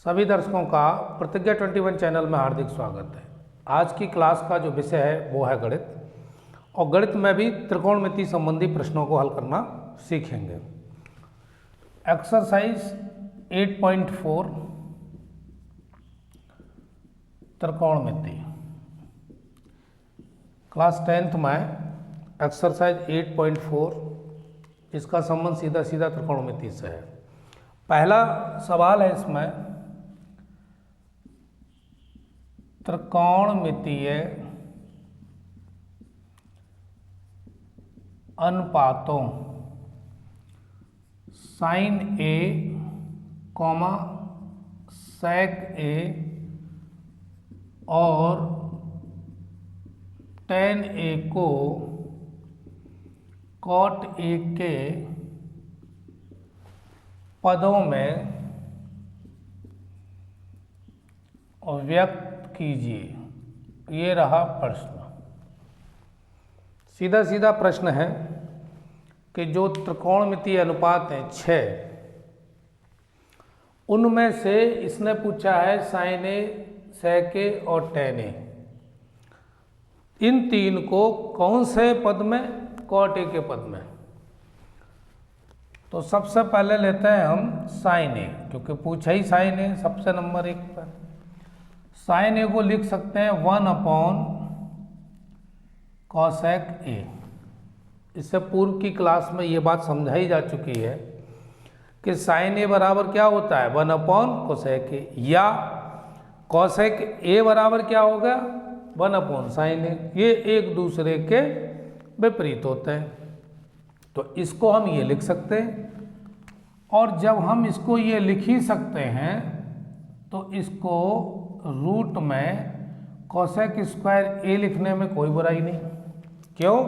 सभी दर्शकों का प्रतिज्ञा 21 चैनल में हार्दिक स्वागत है। आज की क्लास का जो विषय है वो है गणित, और गणित में भी त्रिकोणमिति संबंधी प्रश्नों को हल करना सीखेंगे। एक्सरसाइज 8.4 त्रिकोणमिति, क्लास 10th में एक्सरसाइज 8.4, इसका संबंध सीधा सीधा त्रिकोणमिति से है। पहला सवाल है इसमें, त्रिकोणमितीय अनुपातों साइन ए कॉमा सेक ए और टेन ए को कॉट ए के पदों में व्यक्त कीजिए। ये रहा प्रश्न। सीधा सीधा प्रश्न है कि जो त्रिकोणमितीय अनुपात हैं 6, उनमें से इसने पूछा है साइन ए, सेक ए और टेन ए, इन तीन को कौन से पद में, कॉट ए के पद में। तो सबसे पहले लेते हैं हम साइन ए, क्योंकि पूछा ही साइन ए सबसे नंबर 1 पर। साइन ए को लिख सकते हैं 1 कॉसेक ए। इससे पूर्व की क्लास में ये बात समझाई जा चुकी है कि साइन ए बराबर क्या होता है 1 कोसेक ए, या कॉसेक ए बराबर क्या होगा 1 साइन ए। ये एक दूसरे के विपरीत होते हैं, तो इसको हम ये लिख सकते हैं। और जब हम इसको ये लिख ही सकते हैं तो इसको रूट में कोसेक स्क्वायर ए लिखने में कोई बुराई नहीं। क्यों?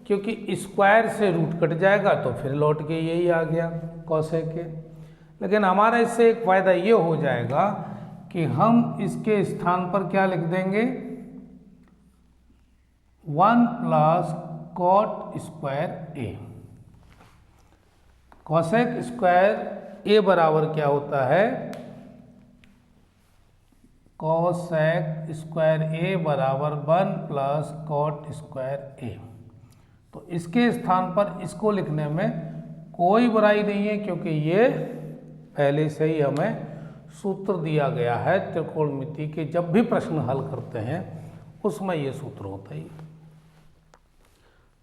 क्योंकि स्क्वायर से रूट कट जाएगा तो फिर लौट के यही आ गया कोसेक ए। लेकिन हमारा इससे एक फ़ायदा ये हो जाएगा कि हम इसके स्थान पर क्या लिख देंगे 1 कॉट स्क्वायर ए। कोसेक स्क्वायर ए बराबर क्या होता है, कोसेक स्क्वायर ए बराबर 1 कॉट स्क्वायर ए। तो इसके स्थान पर इसको लिखने में कोई बुराई नहीं है, क्योंकि ये पहले से ही हमें सूत्र दिया गया है त्रिकोणमिति के। जब भी प्रश्न हल करते हैं उसमें ये सूत्र होता ही।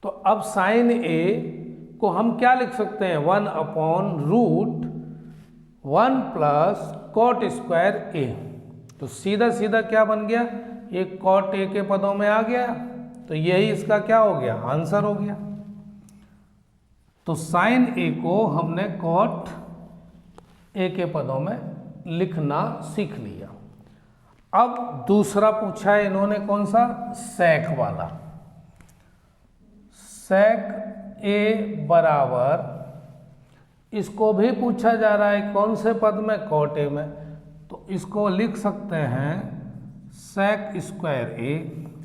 तो अब साइन ए को हम क्या लिख सकते हैं 1/√1 कॉट स्क्वायर ए। तो सीधा सीधा क्या बन गया, एक कॉट ए के पदों में आ गया, तो यही इसका क्या हो गया, आंसर हो गया। तो साइन ए को हमने कॉट ए के पदों में लिखना सीख लिया। अब दूसरा पूछा है इन्होंने, कौन सा, सेक वाला। सेक ए बराबर, इसको भी पूछा जा रहा है कौन से पद में, कॉट ए में। तो इसको लिख सकते हैं सेक स्क्वायर ए,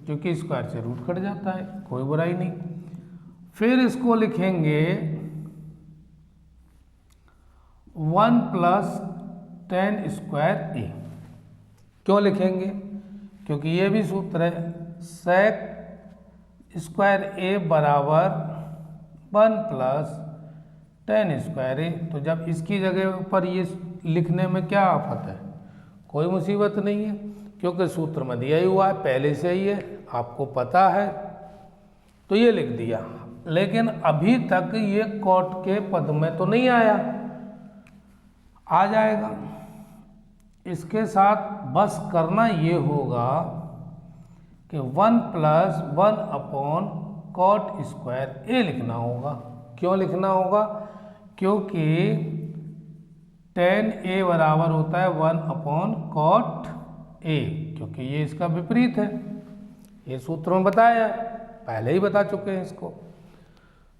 क्योंकि स्क्वायर से रूट कट जाता है, कोई बुराई नहीं। फिर इसको लिखेंगे 1 tan स्क्वायर ए। क्यों लिखेंगे, क्योंकि ये भी सूत्र है सेक स्क्वायर ए बराबर 1 tan स्क्वायर ए। तो जब इसकी जगह पर ये लिखने में क्या आफत है, कोई मुसीबत नहीं है, क्योंकि सूत्र में दिया ही हुआ है, पहले से ही है, आपको पता है, तो ये लिख दिया। लेकिन अभी तक ये कॉट के पद में तो नहीं आया, आ जाएगा। इसके साथ बस करना ये होगा कि 1 कॉट स्क्वायर ए लिखना होगा। क्यों लिखना होगा, क्योंकि टेन ए बराबर होता है 1 कॉट ए, क्योंकि ये इसका विपरीत है। ये सूत्र में बताया, पहले ही बता चुके हैं इसको।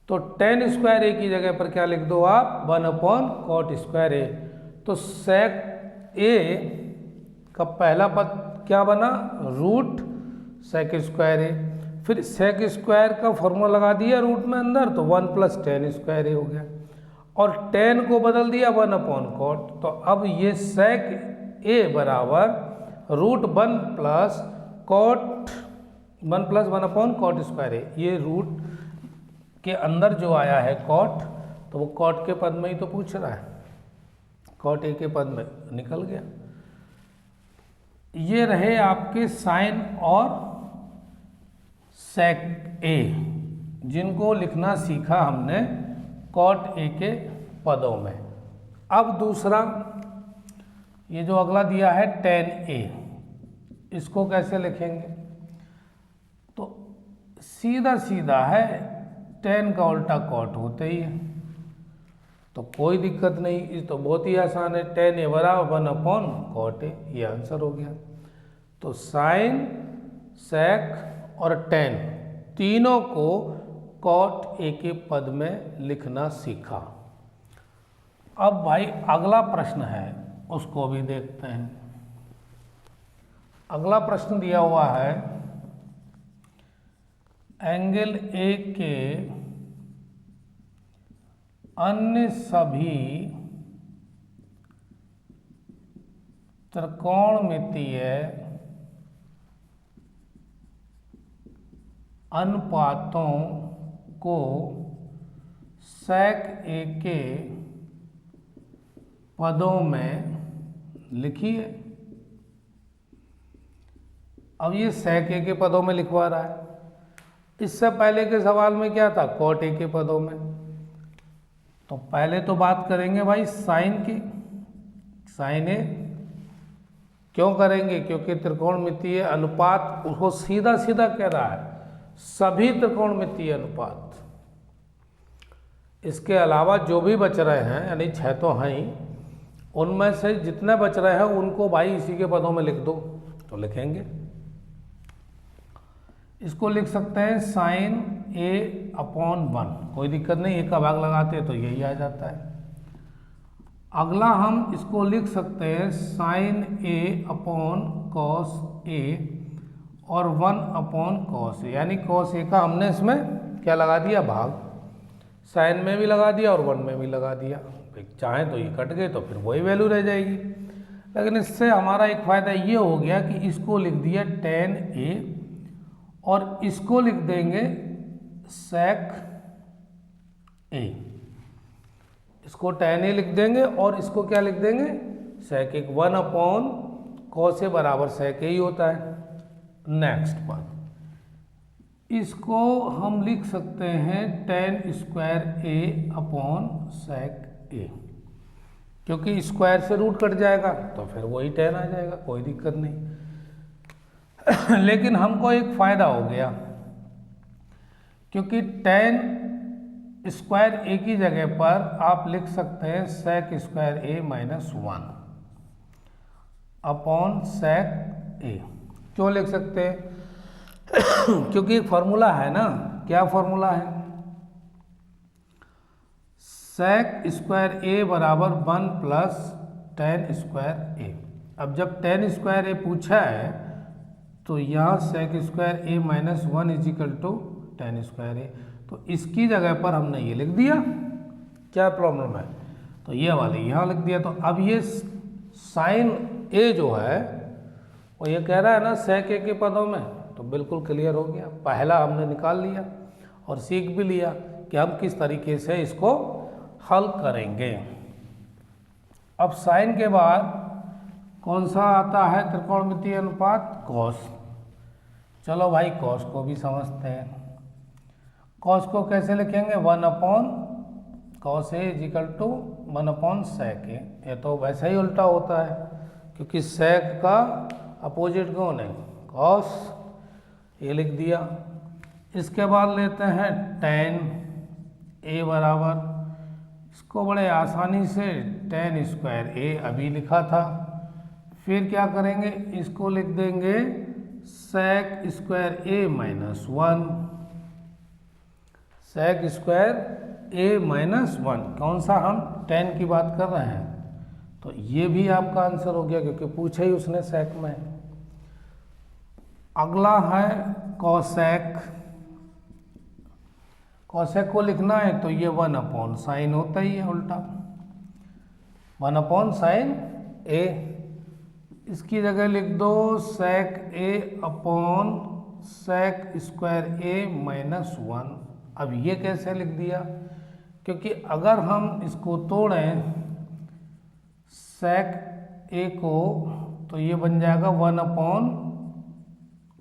तो टेन स्क्वायर ए की जगह पर क्या लिख दो आप 1 कॉट स्क्वायर ए। तो सेक ए का पहला पद क्या बना, रूट सेक स्क्वायर ए। फिर सेक स्क्वायर का फॉर्मूला लगा दिया रूट में अंदर, तो 1 tan स्क्वायर ए हो गया। और tan को बदल दिया 1 अपॉन कॉट। तो अब ये सेक ए बराबर रूट 1+1/1 है। ये रूट के अंदर जो आया है कॉट, तो वो कॉट के पद में ही तो पूछ रहा है, कॉट ए के पद में निकल गया। ये रहे आपके साइन और सेक ए, जिनको लिखना सीखा हमने कॉट ए के पदों में। अब दूसरा ये जो अगला दिया है टेन ए, इसको कैसे लिखेंगे? तो सीधा सीधा है, टेन का उल्टा कॉट होते ही है, तो कोई दिक्कत नहीं, ये तो बहुत ही आसान है। टेन ए बराबर 1/cot ए, ये आंसर हो गया। तो साइन, सेक और टेन तीनों को कॉट ए के पद में लिखना सीखा। अब भाई अगला प्रश्न है, उसको भी देखते हैं। अगला प्रश्न दिया हुआ है एंगल ए के अन्य सभी त्रिकोणमितीय अनुपातों को सेक ए के पदों में लिखिए। अब ये सेक ए के पदों में लिखवा रहा है। इससे पहले के सवाल में क्या था? कॉट ए के पदों में। तो पहले तो बात करेंगे भाई साइन की। साइन ए क्यों करेंगे? क्योंकि त्रिकोणमितीय अनुपात उसको सीधा सीधा कह रहा है, सभी त्रिकोणमितीय अनुपात। इसके अलावा जो भी बच रहे हैं, यानी 6 तो हैं ही, उनमें से जितने बच रहे हैं उनको भाई इसी के पदों में लिख दो। तो लिखेंगे, इसको लिख सकते हैं साइन ए अपॉन 1, कोई दिक्कत नहीं, एक का भाग लगाते तो यही आ जाता है। अगला हम इसको लिख सकते हैं साइन ए अपॉन कॉस ए और 1 अपॉन कॉस ए, यानी कॉस ए का हमने इसमें क्या लगा दिया? भाग। साइन में भी लगा दिया और 1 में भी लगा दिया। चाहें तो ये कट गए तो फिर वही वैल्यू रह जाएगी। लेकिन इससे हमारा एक फ़ायदा ये हो गया कि इसको लिख दिया टेन ए और इसको लिख देंगे सेक ए। इसको टेन ए लिख देंगे और इसको क्या लिख देंगे? सेक ए। 1 अपॉन कॉस ए बराबर सेक ए ही होता है। नेक्स्ट बात, इसको हम लिख सकते हैं टेन स्क्वायर ए अपॉन सेक ए, क्योंकि स्क्वायर से रूट कट जाएगा तो फिर वही टेन आ जाएगा, कोई दिक्कत नहीं। लेकिन हमको एक फायदा हो गया, क्योंकि टेन स्क्वायर ए की जगह पर आप लिख सकते हैं सेक square A minus 1 upon sec ए। क्यों लिख सकते हैं? क्योंकि एक फॉर्मूला है ना। क्या फॉर्मूला है? सेक स्क्वायर ए बराबर 1 प्लस टेन स्क्वायर ए। अब जब टेन स्क्वायर ए पूछा है तो यहाँ sec square A minus 1 is equal to ten square A, तो इसकी जगह पर हमने ये लिख दिया। क्या प्रॉब्लम है? तो ये वाले यहाँ लिख दिया। तो अब ये साइन ए जो है वो ये कह रहा है ना सेक ए के पदों में, तो बिल्कुल क्लियर हो गया। पहला हमने निकाल लिया और सीख भी लिया कि हम किस तरीके से इसको हल करेंगे। अब साइन के बाद कौन सा आता है त्रिकोणमितीय अनुपात? कॉस। चलो भाई कॉस को भी समझते हैं। कॉस को कैसे लिखेंगे? 1 upon cos A is equal to 1 upon sec A. ये तो वैसे ही उल्टा होता है, क्योंकि सेक का अपोजिट कौन है? कॉस। ये लिख दिया। इसके बाद लेते हैं टेन ए बराबर, इसको बड़े आसानी से टेन स्क्वायर ए अभी लिखा था। फिर क्या करेंगे? इसको लिख देंगे सेक square A minus 1। Sec square A minus 1, कौन सा? हम टेन की बात कर रहे हैं। तो ये भी आपका आंसर हो गया, क्योंकि पूछा ही उसने सेक में। अगला है कॉसेक। कॉसेक को लिखना है तो ये 1 अपॉन साइन होता ही है उल्टा, 1 अपॉन साइन ए। इसकी जगह लिख दो सेक ए upon sec square A minus 1। अब ये कैसे लिख दिया, क्योंकि अगर हम इसको तोड़ें सेक ए को तो ये बन जाएगा 1 अपॉन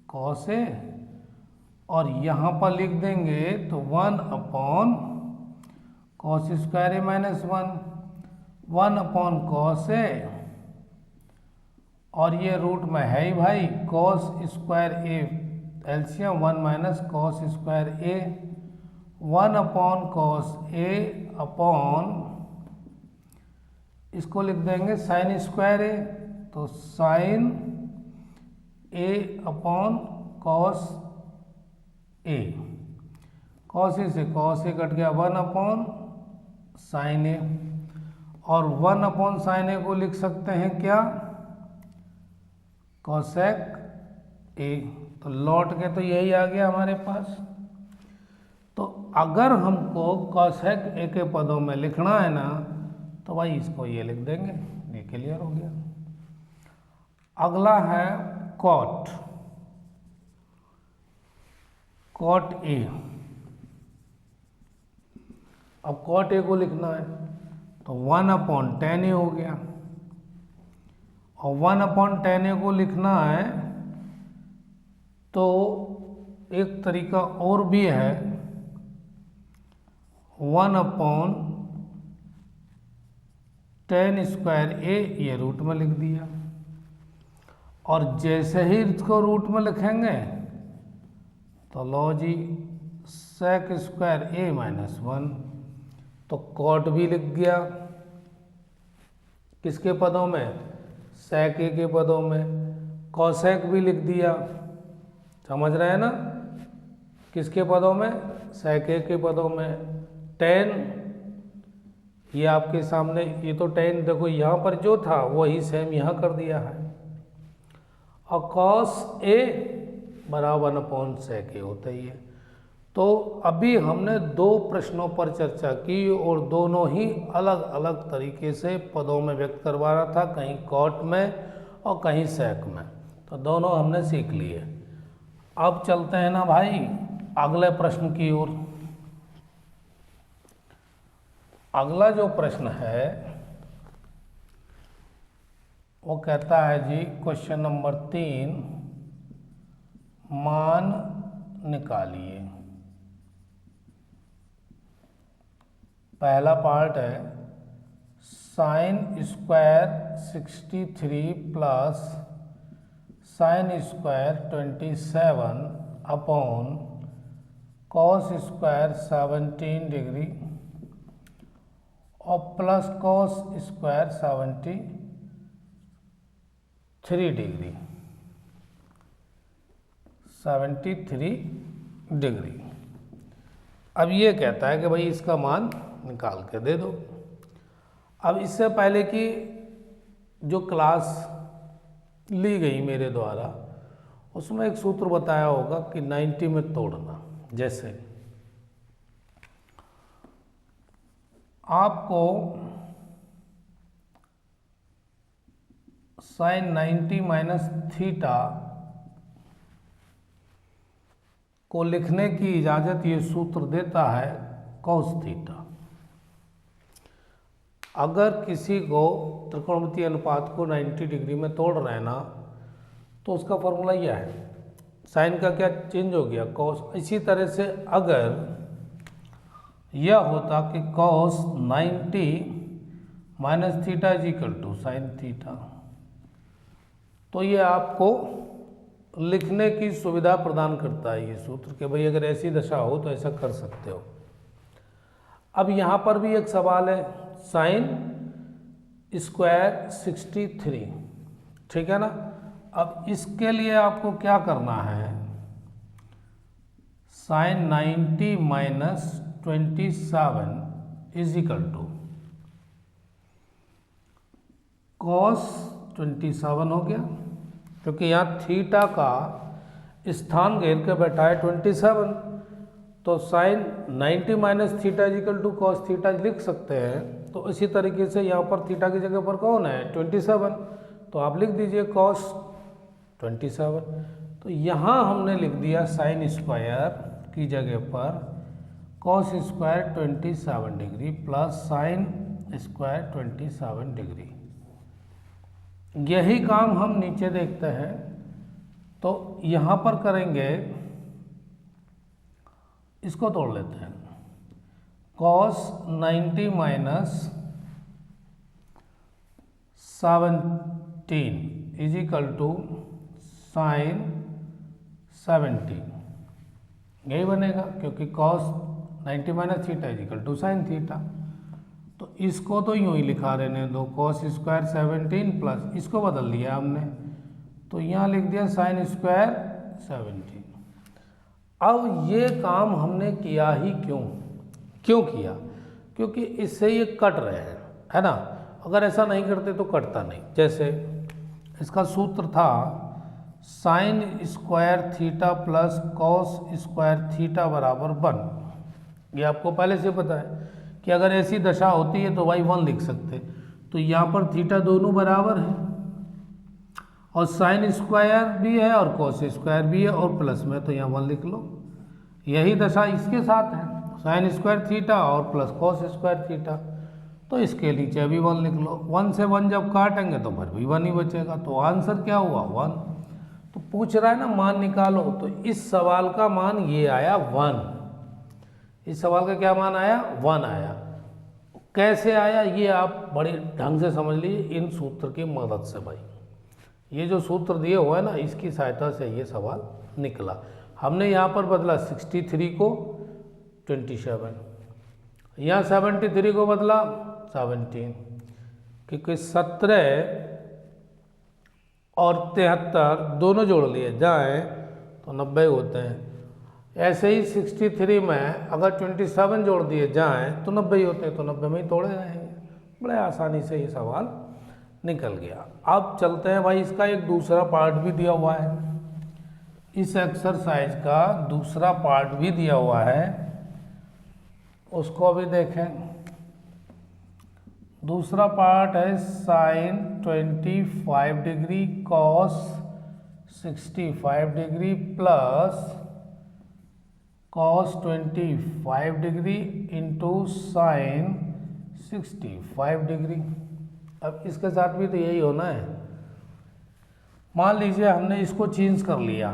कॉस ए, और यहाँ पर लिख देंगे तो 1 upon cos square A minus 1 upon cos ए, और ये रूट में है ही भाई cos square A LCM 1 minus cos square A, 1 upon cos A upon इसको लिख देंगे साइन स्क्वायर ए, तो sign A upon cos A, cos A से कॉस ए कट गया 1 अपॉन साइन ए, और 1 अपॉन साइन ए को लिख सकते हैं क्या कॉसेक ए, तो लौट के तो यही आ गया हमारे पास। तो अगर हमको कॉसेक ए के पदों में लिखना है ना तो भाई इसको ये लिख देंगे, ये क्लियर हो गया। अगला है कॉट, कॉट ए। अब कॉट ए को लिखना है तो 1 अपॉन टेन ए हो गया, और 1 अपॉन टेन ए को लिखना है तो एक तरीका और भी है, 1 अपॉन टेन स्क्वायर ए, ये रूट में लिख दिया। और जैसे ही इसको रूट में लिखेंगे तो लो जी सेक स्क्वायर ए माइनस 1, तो कॉट भी लिख गया किसके पदों में, सेक ए के पदों में। कॉसेक भी लिख दिया, समझ रहे हैं ना, किसके पदों में, सेक ए के पदों में। टेन ये आपके सामने, ये तो टेन देखो यहाँ पर जो था वही सेम यहाँ कर दिया है, और कॉस ए बराबर अपॉन सेक ए होता ही है। तो अभी हमने 2 प्रश्नों पर चर्चा की और दोनों ही अलग अलग तरीके से पदों में व्यक्त करवा रहा था, कहीं कॉट में और कहीं सेक में, तो दोनों हमने सीख लिए। अब चलते हैं ना भाई अगले प्रश्न की ओर। अगला जो प्रश्न है वो कहता है जी क्वेश्चन नंबर 3, मान निकालिए। पहला पार्ट है sine square 63 plus sine square 27 upon cos square 17 degree और plus cos square 73 degree, 73 degree. अब ये कहता है कि भाई इसका मान निकाल के दे दो। अब इससे पहले कि जो क्लास ली गई मेरे द्वारा उसमें एक सूत्र बताया होगा कि 90 में तोड़ना। जैसे आपको साइन 90 माइनस थीटा को लिखने की इजाज़त ये सूत्र देता है कॉस थीटा। अगर किसी को त्रिकोणमितीय अनुपात को 90 डिग्री में तोड़ रहे हैं ना तो उसका फॉर्मूला यह है, साइन का क्या चेंज हो गया कॉस। इसी तरह से अगर यह होता कि cos 90 minus theta is equal to sine theta, तो ये आपको लिखने की सुविधा प्रदान करता है ये सूत्र कि भाई अगर ऐसी दशा हो तो ऐसा कर सकते हो। अब यहाँ पर भी एक सवाल है, साइन स्क्वायर 63, ठीक है ना। अब इसके लिए आपको क्या करना है, sine 90 minus 27 is equal to cos 27 हो गया, क्योंकि यहाँ थीटा का स्थान घेर के बैठा है 27, तो sine 90 minus theta is equal to cos theta लिख सकते हैं। तो इसी तरीके से यहाँ पर थीटा की जगह पर कौन है 27, तो आप लिख दीजिए cos 27। तो यहाँ हमने लिख दिया साइन स्क्वायर की जगह पर cos square 27 degree plus sine square 27 degree. यही काम हम नीचे देखते हैं, तो यहाँ पर करेंगे, इसको तोड़ लेते हैं। cos 90 minus 17 is equal to sine 17, यही बनेगा क्योंकि cos 90 minus theta is equal to sine theta. तो इसको तो यूं ही लिखा रहने दो, cos स्क्वायर 17 प्लस इसको बदल दिया हमने, तो यहाँ लिख दिया साइन स्क्वायर 17। अब ये काम हमने किया ही क्यों किया? क्योंकि इससे ये कट रहे हैं, है ना। अगर ऐसा नहीं करते तो कटता नहीं। जैसे इसका सूत्र था sign square theta plus cos square theta बराबर 1। ये आपको पहले से पता है कि अगर ऐसी दशा होती है तो भाई 1 लिख सकते। तो यहाँ पर थीटा दोनों बराबर है और साइन स्क्वायर भी है और कॉस स्क्वायर भी है और प्लस में, तो यहाँ 1 लिख लो। यही दशा इसके साथ है, साइन स्क्वायर थीटा और प्लस कॉस स्क्वायर थीटा, तो इसके नीचे भी 1 लिख लो। 1 से 1 जब काटेंगे तो फिर भी 1 ही बचेगा, तो आंसर क्या हुआ 1। तो पूछ रहा है ना मान निकालो, तो इस सवाल का मान ये आया 1। इस सवाल का क्या मान आया 1 आया। कैसे आया ये आप बड़े ढंग से समझ लीजिए इन सूत्र की मदद से। भाई ये जो सूत्र दिए हुए है ना, इसकी सहायता से ये सवाल निकला। हमने यहाँ पर बदला 63 को 27, यहाँ 73 को बदला 17, क्योंकि 17 और 73 दोनों जोड़ लिए जाएं तो 90 होते हैं। ऐसे ही 63 में अगर 27 जोड़ दिए जाएं तो 90 होते हैं, तो 90 में ही तोड़े जाएंगे। बड़े आसानी से ये सवाल निकल गया। अब चलते हैं भाई, इसका एक दूसरा पार्ट भी दिया हुआ है। इस एक्सरसाइज का दूसरा पार्ट भी दिया हुआ है, उसको भी देखें। दूसरा पार्ट है sine 25 degree cos 65 degree plus cos 25 degree into sine 65 degree. अब इसके साथ भी तो यही होना है। मान लीजिए हमने इसको चेंज कर लिया,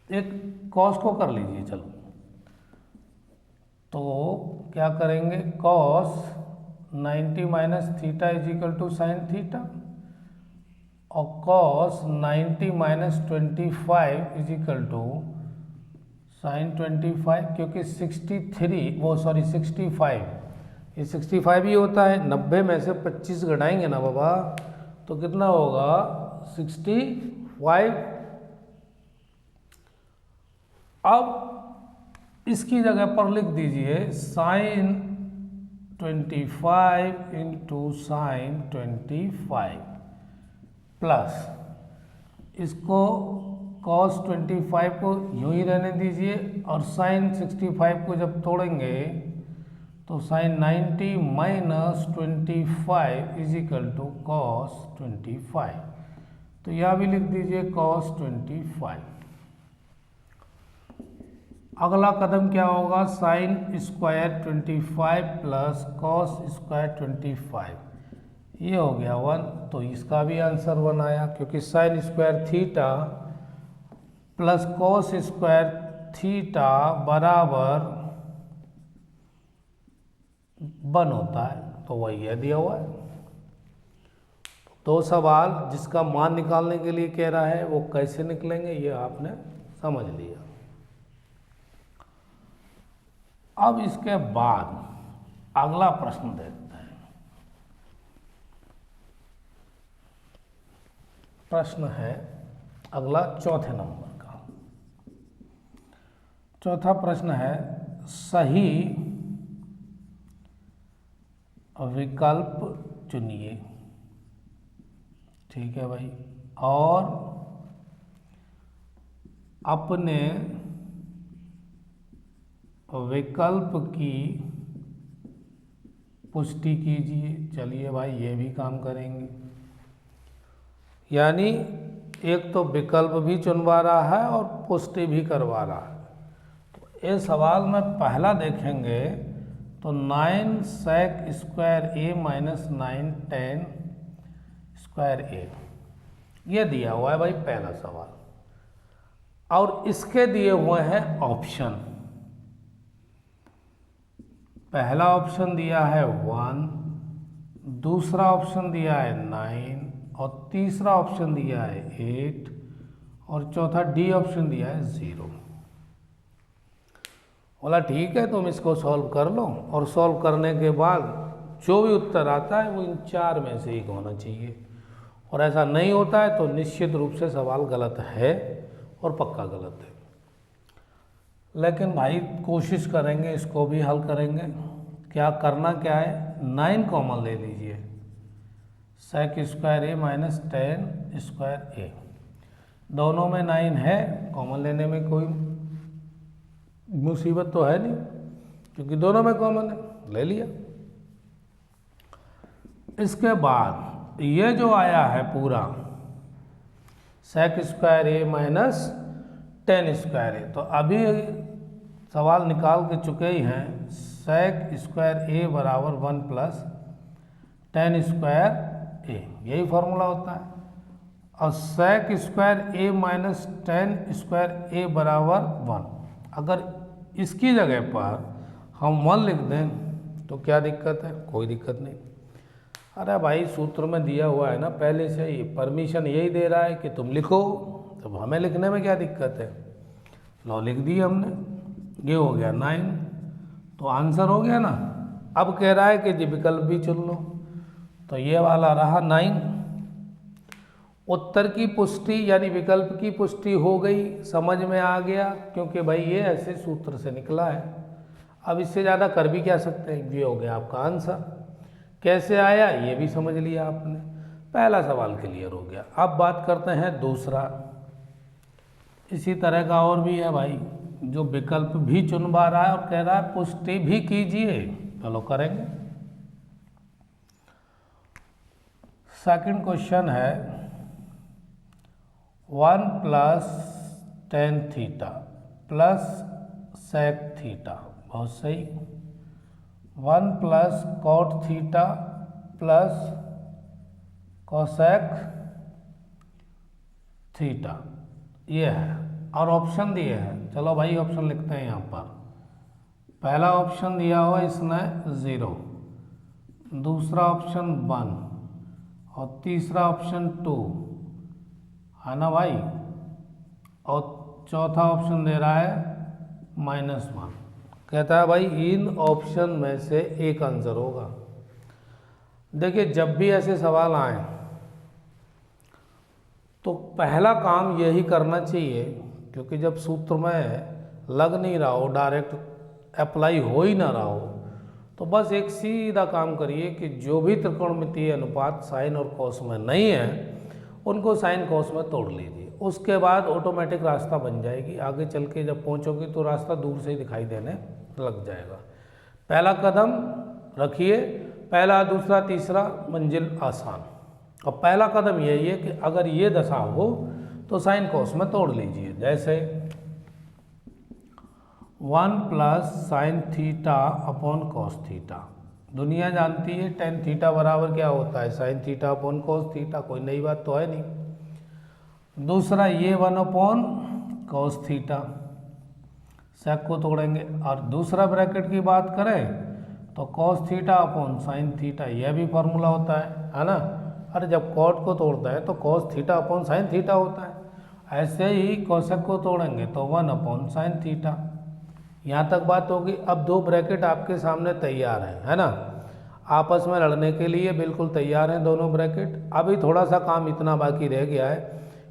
एक कॉस को कर लीजिए, चलो तो क्या करेंगे, cos 90 minus theta is equal to sine theta और cos 90 minus 25 is equal to sine 25, क्योंकि 65 ये 65 ही होता है। 90 में से 25 घटाएंगे ना बाबा, तो कितना होगा 65। अब इसकी जगह पर लिख दीजिए साइन 25 इंटू साइन 25 प्लस इसको कॉस 25 को यूं ही रहने दीजिए और साइन 65 को जब तोड़ेंगे तो sine 90 minus 25 is equal to cos 25। तो यहाँ भी लिख दीजिए कॉस 25। अगला कदम क्या होगा, sine square 25 plus cos square 25, ये हो गया 1। तो इसका भी आंसर 1 आया, क्योंकि sign square theta plus cos square theta बराबर 1 होता है, तो वही है दिया हुआ है। दो सवाल जिसका मान निकालने के लिए कह रहा है वो कैसे निकलेंगे ये आपने समझ लिया। अब इसके बाद अगला प्रश्न देखते हैं। प्रश्न है अगला चौथे नंबर का। चौथा प्रश्न है सही विकल्प चुनिए। ठीक है भाई, और अपने विकल्प की पुष्टि कीजिए। चलिए भाई ये भी काम करेंगे, यानी एक तो विकल्प भी चुनवा रहा है और पुष्टि भी करवा रहा है। तो ये सवाल में पहला देखेंगे तो 9 sec square A minus 9 tan square ए, ये दिया हुआ है भाई पहला सवाल, और इसके दिए हुए हैं ऑप्शन। पहला ऑप्शन दिया है 1, दूसरा ऑप्शन दिया है 9 और तीसरा ऑप्शन दिया है 8 और चौथा डी ऑप्शन दिया है 0। बोला ठीक है तुम इसको सॉल्व कर लो, और सॉल्व करने के बाद जो भी उत्तर आता है वो इन चार में से एक होना चाहिए, और ऐसा नहीं होता है तो निश्चित रूप से सवाल गलत है और पक्का गलत है। लेकिन भाई कोशिश करेंगे, इसको भी हल करेंगे। क्या करना क्या है, 9 कॉमन ले लीजिए, sec square A minus tan square ए, दोनों में 9 है, कॉमन लेने में कोई मुसीबत तो है नहीं क्योंकि दोनों में कॉमन है, ले लिया। इसके बाद ये जो आया है पूरा sec square A minus tan square A, तो अभी सवाल निकाल के चुके ही हैं, sec स्क्वायर ए बराबर 1 प्लस tan स्क्वायर ए, यही फॉर्मूला होता है। और sec square A minus tan square ए बराबर 1, अगर इसकी जगह पर हम 1 लिख दें तो क्या दिक्कत है, कोई दिक्कत नहीं। अरे भाई सूत्र में दिया हुआ है ना पहले से ही, परमिशन यही दे रहा है कि तुम लिखो, तब हमें लिखने में क्या दिक्कत है। लो लिख दी हमने, ये हो गया 9, तो आंसर हो गया ना। अब कह रहा है कि जी विकल्प भी चुन लो, तो ये वाला रहा 9। उत्तर की पुष्टि यानी विकल्प की पुष्टि हो गई, समझ में आ गया, क्योंकि भाई ये ऐसे सूत्र से निकला है। अब इससे ज़्यादा कर भी क्या सकते हैं, ये हो गया आपका आंसर। कैसे आया ये भी समझ लिया आपने, पहला सवाल क्लियर हो गया। अब बात करते हैं दूसरा। इसी तरह का और भी है भाई, जो विकल्प भी चुनवा रहा है और कह रहा है पुष्टि भी कीजिए। चलो करेंगे। सेकंड क्वेश्चन है 1 plus tan theta plus sec theta, बहुत सही। 1 plus cot theta plus cosec theta, ये है, और ऑप्शन दिए हैं। चलो भाई ऑप्शन लिखते हैं यहाँ पर। पहला ऑप्शन दिया हुआ इसने 0, दूसरा ऑप्शन 1 और तीसरा ऑप्शन 2 है ना भाई, और चौथा ऑप्शन दे रहा है -1। कहता है भाई इन ऑप्शन में से एक आंसर होगा। देखिए जब भी ऐसे सवाल आए तो पहला काम यही करना चाहिए, क्योंकि जब सूत्र में लग नहीं रहा हो, डायरेक्ट अप्लाई हो ही ना रहा हो, तो बस एक सीधा काम करिए कि जो भी त्रिकोणमितीय अनुपात साइन और कॉस में नहीं है उनको साइन कॉस में तोड़ लीजिए। उसके बाद ऑटोमेटिक रास्ता बन जाएगी, आगे चल के जब पहुंचोगे तो रास्ता दूर से ही दिखाई देने लग जाएगा। पहला कदम रखिए, पहला दूसरा तीसरा मंजिल आसान। और पहला कदम यही है कि अगर ये दशा हो तो साइन कॉस में तोड़ लीजिए। जैसे 1 plus sine theta upon cos theta, दुनिया जानती है tan थीटा बराबर क्या होता है, sine theta upon cos theta, कोई नई बात तो है नहीं। दूसरा ये 1 अपॉन कॉस थीटा, सेक को तोड़ेंगे। और दूसरा ब्रैकेट की बात करें तो cos theta upon sine theta, यह भी फॉर्मूला होता है ना। अरे जब कॉट को तोड़ता है तो cos theta upon sine theta होता है। ऐसे ही कॉसेक को तोड़ेंगे तो 1 अपॉन साइन थीटा। यहाँ तक बात होगी। अब दो ब्रैकेट आपके सामने तैयार है ना, आपस में लड़ने के लिए बिल्कुल तैयार हैं दोनों ब्रैकेट। अभी थोड़ा सा काम इतना बाकी रह गया है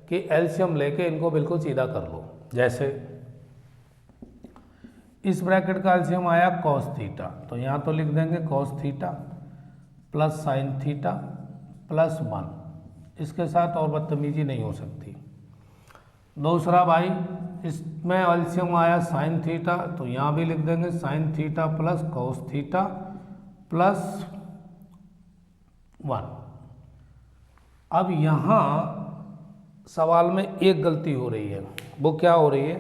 कि एलसीएम लेके इनको बिल्कुल सीधा कर लो। जैसे इस ब्रैकेट का एलसीएम आया कॉस थीटा, तो यहाँ तो लिख देंगे cos theta plus sine theta plus 1, इसके साथ और बदतमीजी नहीं हो सकती। दूसरा भाई इसमें एलसीएम आया साइन थीटा, तो यहाँ भी लिख देंगे sine theta plus cos theta plus 1। अब यहाँ सवाल में एक गलती हो रही है, वो क्या हो रही है,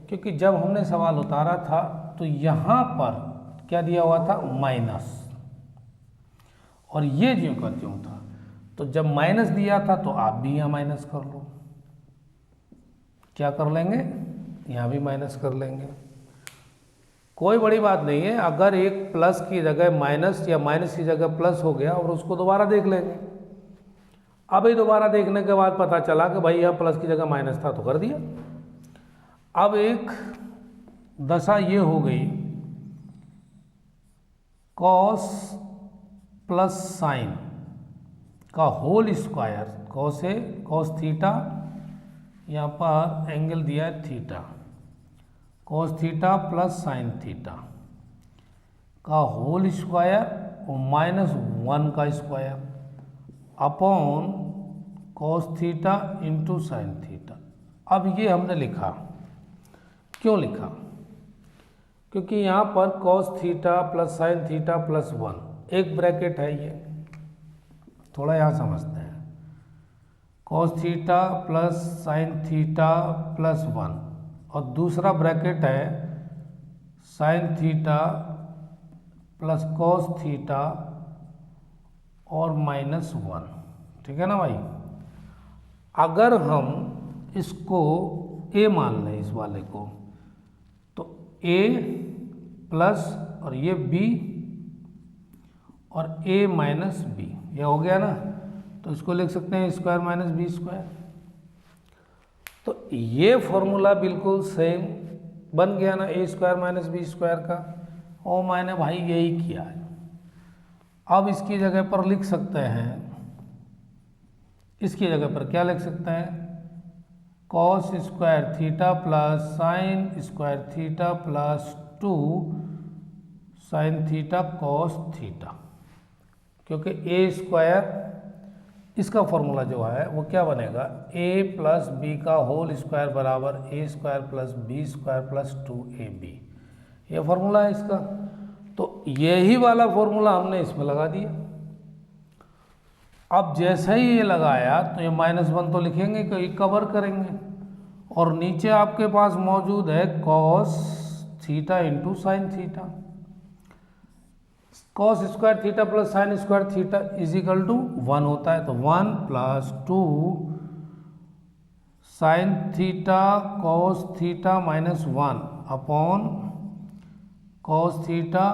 क्योंकि जब हमने सवाल उतारा था तो यहाँ पर क्या दिया हुआ था, माइनस, और ये ज्यों का त्यों था। तो जब माइनस दिया था तो आप भी यहाँ माइनस कर लो, क्या कर लेंगे, यहाँ भी माइनस कर लेंगे, कोई बड़ी बात नहीं है। अगर एक प्लस की जगह माइनस या माइनस की जगह प्लस हो गया और उसको दोबारा देख लेंगे। अभी दोबारा देखने के बाद पता चला कि भाई यहाँ प्लस की जगह माइनस था तो कर दिया। अब एक दशा ये हो गई, कॉस प्लस साइन का होल स्क्वायर, कॉस थीटा, यहाँ पर एंगल दिया है theta, cos theta plus sine theta का होल स्क्वायर और -1 का square upon cos theta into sine theta. अब ये हमने लिखा, क्यों लिखा, क्योंकि यहाँ पर cos theta plus sine theta plus 1 एक ब्रैकेट है, ये थोड़ा यहाँ समझते हैं। Cos theta plus sine theta plus 1 और दूसरा ब्रैकेट है sine theta plus cos theta और -1, ठीक है ना भाई। अगर हम इसको a मान लें, इस वाले को, तो a प्लस और ये b और a माइनस बी, ये हो गया ना, तो इसको लिख सकते हैं स्क्वायर माइनस बी स्क्वायर। तो ये फॉर्मूला बिल्कुल सेम बन गया ना, ए स्क्वायर माइनस बी स्क्वायर का, और मैंने भाई यही किया है। अब इसकी जगह पर लिख सकते हैं, इसकी जगह पर क्या लिख सकते हैं, cos square theta plus sine square theta plus 2 sine theta cos theta, क्योंकि ए स्क्वायर इसका फॉर्मूला जो है वो क्या बनेगा, a प्लस बी का होल स्क्वायर बराबर a square plus b square plus 2ab, ये फॉर्मूला है इसका। तो यही वाला फॉर्मूला हमने इसमें लगा दिया। अब जैसे ही ये लगाया तो ये -1 तो लिखेंगे कि ये कवर करेंगे, और नीचे आपके पास मौजूद है cos theta into sine theta, cos square theta plus sine square theta is equal to 1 होता है, तो 1 plus 2 sine theta cos theta -1 upon cos theta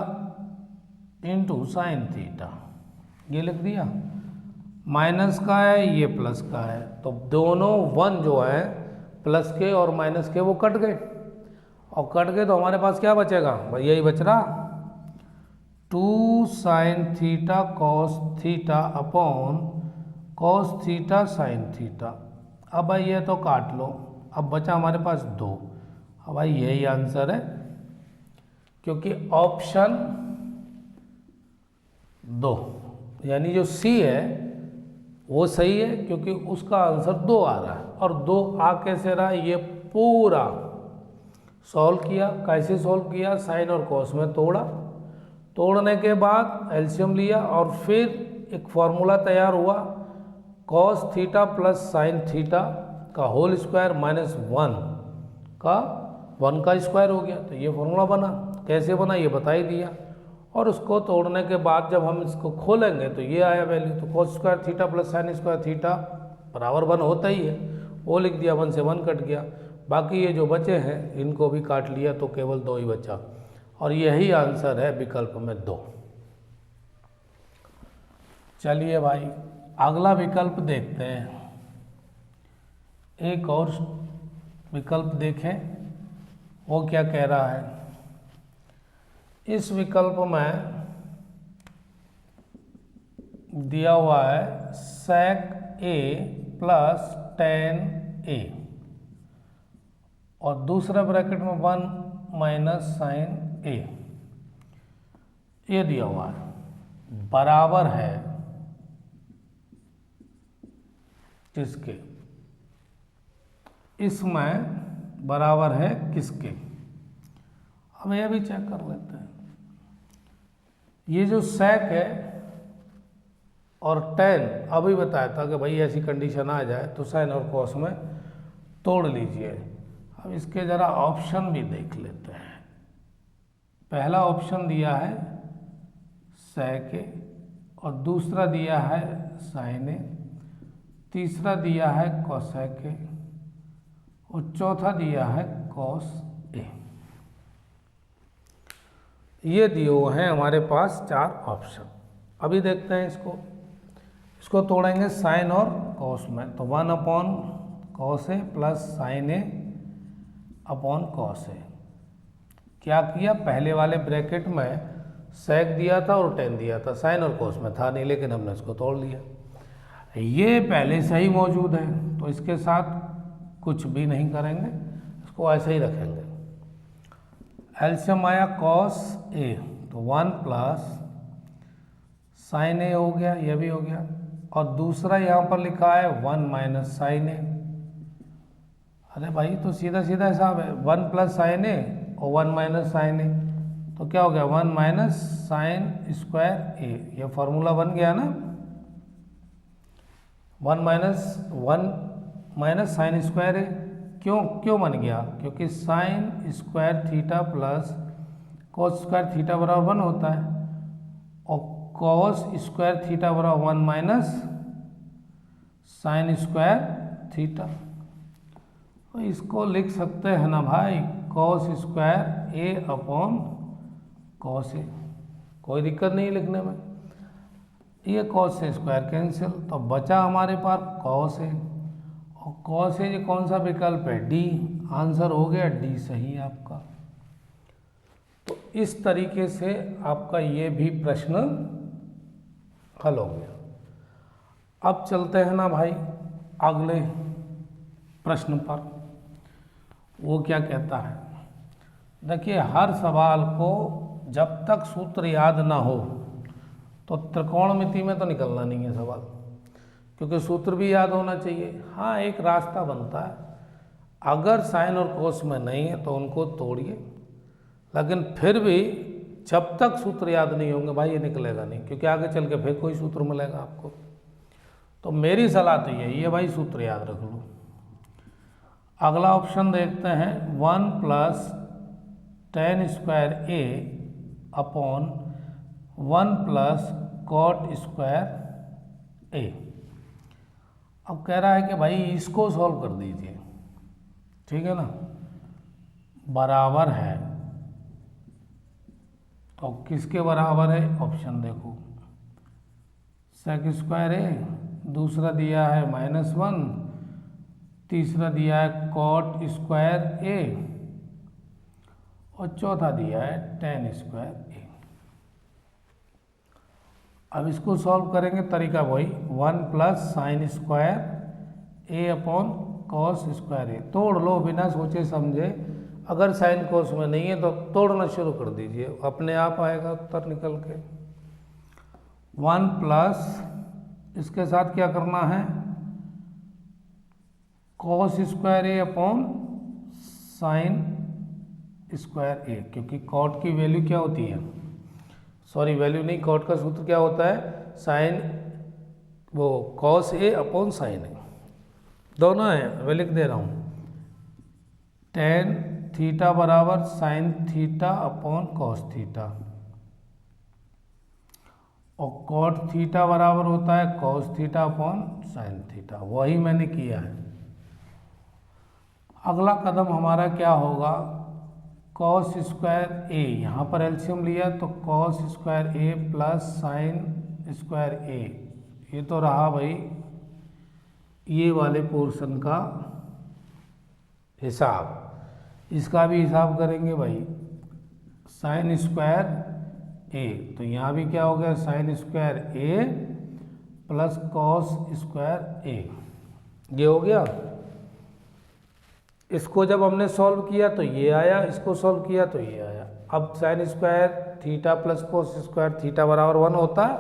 into sine theta, ये लिख दिया। माइनस का है, ये प्लस का है, तो दोनों 1 जो है प्लस के और माइनस के वो कट गए, और कट गए तो हमारे पास क्या बचेगा भाई, यही बच रहा 2 sine theta cos theta upon cos theta sine theta. अब भाई ये तो काट लो, अब बचा हमारे पास 2। अब भाई यही आंसर है, क्योंकि ऑप्शन 2 यानी जो सी है वो सही है, क्योंकि उसका आंसर 2 आ रहा है। और 2 आ कैसे रहा, ये पूरा सॉल्व किया। कैसे सॉल्व किया, साइन और कॉस में तोड़ा, तोड़ने के बाद एलसीएम लिया और फिर एक फॉर्मूला तैयार हुआ, cos theta plus sine theta का होल स्क्वायर -1 का 1 का स्क्वायर हो गया, तो ये फॉर्मूला बना। कैसे बना ये बता ही दिया, और उसको तोड़ने के बाद जब हम इसको खोलेंगे तो ये आया वैल्यू, तो cos square theta plus sine square theta बराबर 1 होता ही है, वो लिख दिया, 1 से 1 कट गया। बाकी ये जो बचे हैं इनको भी काट लिया, तो केवल 2 ही बचा, और यही आंसर है विकल्प में 2। चलिए भाई अगला विकल्प देखते हैं, एक और विकल्प देखें वो क्या कह रहा है। इस विकल्प में दिया हुआ है sec a plus tan a, और दूसरा ब्रैकेट में 1 माइनस साइन a, ये दिया हुआ है, बराबर है किसके, इसमें बराबर है किसके। अब यह भी चेक कर लेते हैं। ये जो sec है और टेन अभी बताया था कि भाई ऐसी कंडीशन आ जाए तो साइन और कॉस में तोड़ लीजिए। अब इसके ज़रा ऑप्शन भी देख लेते हैं। पहला ऑप्शन दिया है sec ए और दूसरा दिया है sin ए, तीसरा दिया है cosec ए और चौथा दिया है cos ए। ये दिए हुए हैं हमारे पास 4 ऑप्शन। अभी देखते हैं इसको तोड़ेंगे साइन और कॉस में। तो 1/cos ए प्लस साइन ए अपॉन कॉस ए। क्या किया, पहले वाले ब्रैकेट में sec दिया था और tan दिया था, साइन और कॉस में था नहीं, लेकिन हमने इसको तोड़ लिया। ये पहले से ही मौजूद है तो इसके साथ कुछ भी नहीं करेंगे, इसको ऐसे ही रखेंगे। एलसीएम आया cos ए, तो 1 प्लस साइन ए हो गया, यह भी हो गया, और दूसरा यहाँ पर लिखा है 1 माइनस साइन ए। अरे भाई तो सीधा सीधा हिसाब है, 1 प्लस साइन ए और 1 माइनस साइन ए, तो क्या हो गया 1 माइनस साइन स्क्वायर ए। ये फॉर्मूला बन गया ना, 1 माइनस साइन स्क्वायर ए। क्यों बन गया, क्योंकि sign square theta plus cos square theta बराबर 1 होता है और कॉस स्क्वायर थीटा बराबर 1 माइनस साइन स्क्वायर थीटा। तो इसको लिख सकते हैं ना भाई कॉस स्क्वायर ए अपॉन कॉस ए, कोई दिक्कत नहीं लिखने में। ये कॉस से स्क्वायर कैंसिल, तो बचा हमारे पास कॉस ए, और कॉस ए कौन सा विकल्प है, डी। आंसर हो गया डी सही है आपका। तो इस तरीके से आपका ये भी प्रश्न हल हो गया। अब चलते हैं ना भाई अगले प्रश्न पर। वो क्या कहता है, देखिए हर सवाल को जब तक सूत्र याद ना हो तो त्रिकोणमिति में तो निकलना नहीं है सवाल, क्योंकि सूत्र भी याद होना चाहिए। हाँ एक रास्ता बनता है, अगर साइन और कोस में नहीं है तो उनको तोड़िए, लेकिन फिर भी जब तक सूत्र याद नहीं होंगे भाई ये निकलेगा नहीं, क्योंकि आगे चल के फिर कोई सूत्र मिलेगा आपको। तो मेरी सलाह तो यही है भाई सूत्र याद रख लो। अगला ऑप्शन देखते हैं 1 प्लस tan स्क्वायर ए अपॉन 1 प्लस कॉट स्क्वायर ए। अब कह रहा है कि भाई इसको सॉल्व कर दीजिए, ठीक है ना, बराबर है। तो किसके बराबर है, ऑप्शन देखो, सेक स्क्वायर ए, दूसरा दिया है -1, तीसरा दिया है कॉट स्क्वायर ए और चौथा दिया है tan स्क्वायर ए। अब इसको सॉल्व करेंगे, तरीका वही 1 प्लस साइन स्क्वायर ए अपॉन कॉस स्क्वायर ए। तोड़ लो बिना सोचे समझे, अगर साइन कोस में नहीं है तो तोड़ना शुरू कर दीजिए, अपने आप आएगा उत्तर निकल के। 1 प्लस इसके साथ क्या करना है, कॉस स्क्वायर ए अपॉन साइन स्क्वायर ए, क्योंकि कॉट की वैल्यू क्या होती है, सॉरी वैल्यू नहीं, कॉट का सूत्र क्या होता है, साइन वो कॉस ए अपॉन साइन ए, दोनों है, मैं लिख दे रहा हूँ। tan थीटा बराबर sine theta upon cos theta, और कॉट थीटा बराबर होता है cos theta upon sine theta, वही मैंने किया है। अगला कदम हमारा क्या होगा, कॉस स्क्वायर ए, यहाँ पर एलसीएम लिया तो कॉस स्क्वायर ए प्लस साइन स्क्वायर ए, ये तो रहा भाई ये वाले पोर्शन का हिसाब। इसका भी हिसाब करेंगे भाई, साइन स्क्वायर ए, तो यहाँ भी क्या हो गया साइन स्क्वायर ए प्लस कॉस स्क्वायर ए, ये हो गया। इसको जब हमने सॉल्व किया तो ये आया, इसको सॉल्व किया तो ये आया। अब sign square theta plus cos square theta बराबर 1 होता है,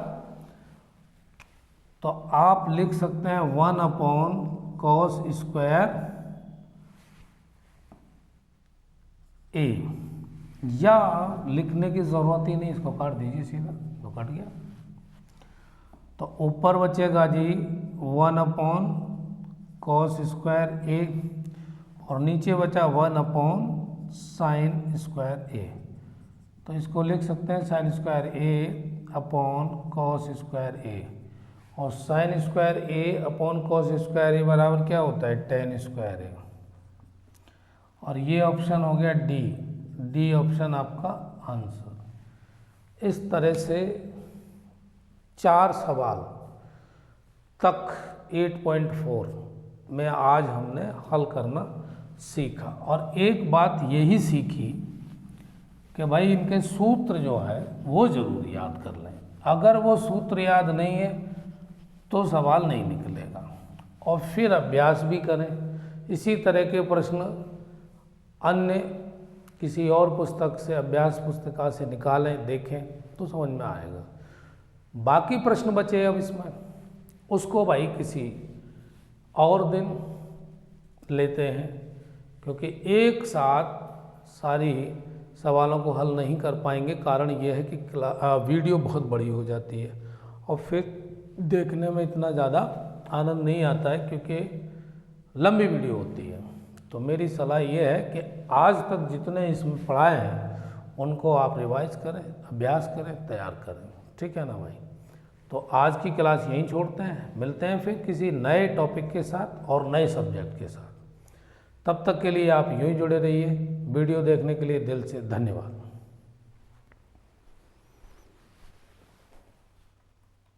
तो आप लिख सकते हैं 1 अपॉन कॉस स्क्वायर ए, या लिखने की जरूरत ही नहीं, इसको काट दीजिए सीधा, तो कट गया। तो ऊपर बचेगा जी 1/cos² A और नीचे बचा 1/sin²A। तो इसको लिख सकते हैं sin²A/cos²A और sin²A/cos²A बराबर क्या होता है tan²A। और ये ऑप्शन हो गया डी ऑप्शन आपका आंसर। इस तरह से 4 सवाल तक 8.4 में आज हमने हल करना सीखा और एक बात यही सीखी कि भाई इनके सूत्र जो है वो जरूर याद कर लें। अगर वो सूत्र याद नहीं है तो सवाल नहीं निकलेगा और फिर अभ्यास भी करें। इसी तरह के प्रश्न अन्य किसी और पुस्तक से, अभ्यास पुस्तिका से निकालें, देखें तो समझ में आएगा। बाकी प्रश्न बचे अब इसमें, उसको भाई किसी और दिन लेते हैं, क्योंकि एक साथ सारी सवालों को हल नहीं कर पाएंगे। कारण यह है कि वीडियो बहुत बड़ी हो जाती है और फिर देखने में इतना ज़्यादा आनंद नहीं आता है क्योंकि लंबी वीडियो होती है। तो मेरी सलाह ये है कि आज तक जितने इसमें पढ़ाए हैं उनको आप रिवाइज करें, अभ्यास करें, तैयार करें। ठीक है ना भाई? तो आज की क्लास यहीं छोड़ते हैं, मिलते हैं फिर किसी नए टॉपिक के साथ और नए सब्जेक्ट के साथ। तब तक के लिए आप यूँ ही जुड़े रहिए। वीडियो देखने के लिए दिल से धन्यवाद।